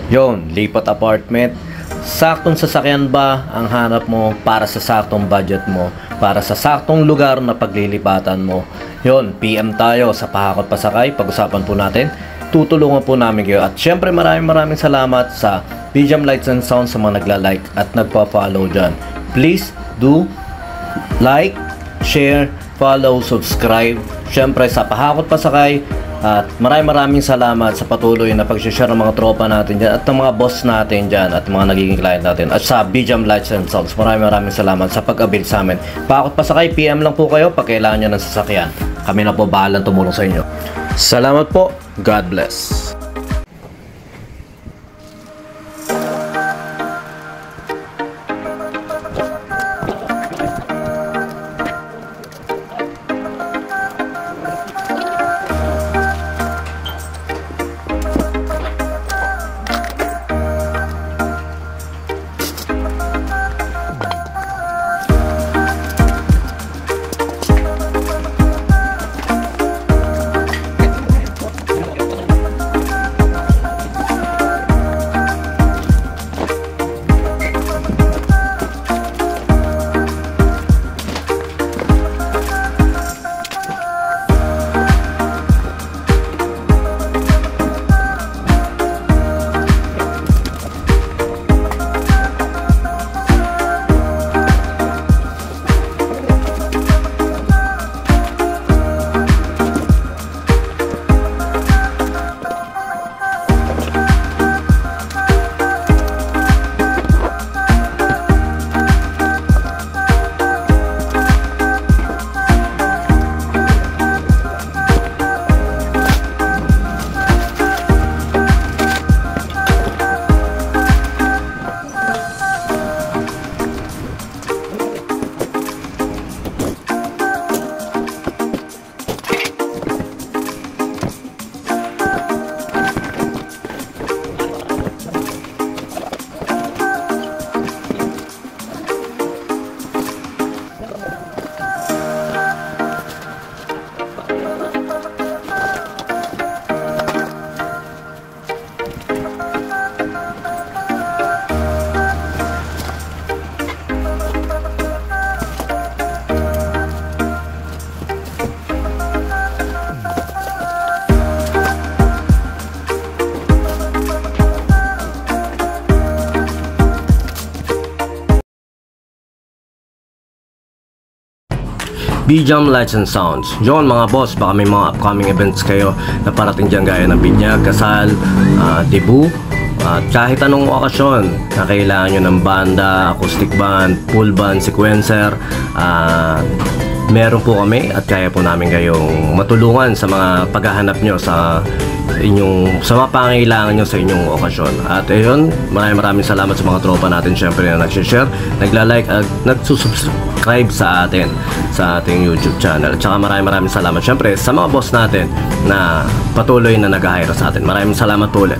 Yon, lipat apartment. Saktong sasakyan ba ang hanap mo para sa saktong budget mo, para sa saktong lugar na paglilipatan mo? Yon, PM tayo sa Pahakot Pasakay. Pag-usapan po natin. Tutulungan po namin kayo. At syempre maraming salamat sa BGM Lights and Sound sa mga nagla-like at nagpa-follow dyan. Please do like, share, follow, subscribe. Syempre sa Pahakot Pasakay. At maraming salamat sa patuloy na pag-share ng mga tropa natin dyan at ng mga boss natin dyan at mga nagiging client natin. At sa BGM Lights and Sounds, maraming salamat sa pag-avail sa amin. Pahakot Pasakay, PM lang po kayo pag kailangan nyo ng sasakyan. Kami na po bahalang tumulong sa inyo. Salamat po. God bless. BGM Lights and Sounds. Yon mga boss, baka may mga upcoming events kayo na parating dyan gaya ng binyag, kasal, debut, at kahit anong okasyon na kailangan nyo ng banda, acoustic band, full band, sequencer, meron po kami at kaya po namin kayong matulungan sa mga paghahanap nyo sa mga pangailangan nyo sa inyong okasyon. At ayun, maraming salamat sa mga tropa natin syempre na nag-share, nagla-like at nagsusubscribe sa atin sa ating YouTube channel. At saka maraming salamat syempre sa mga boss natin na patuloy na nag-hire sa atin. Maraming salamat po ulit.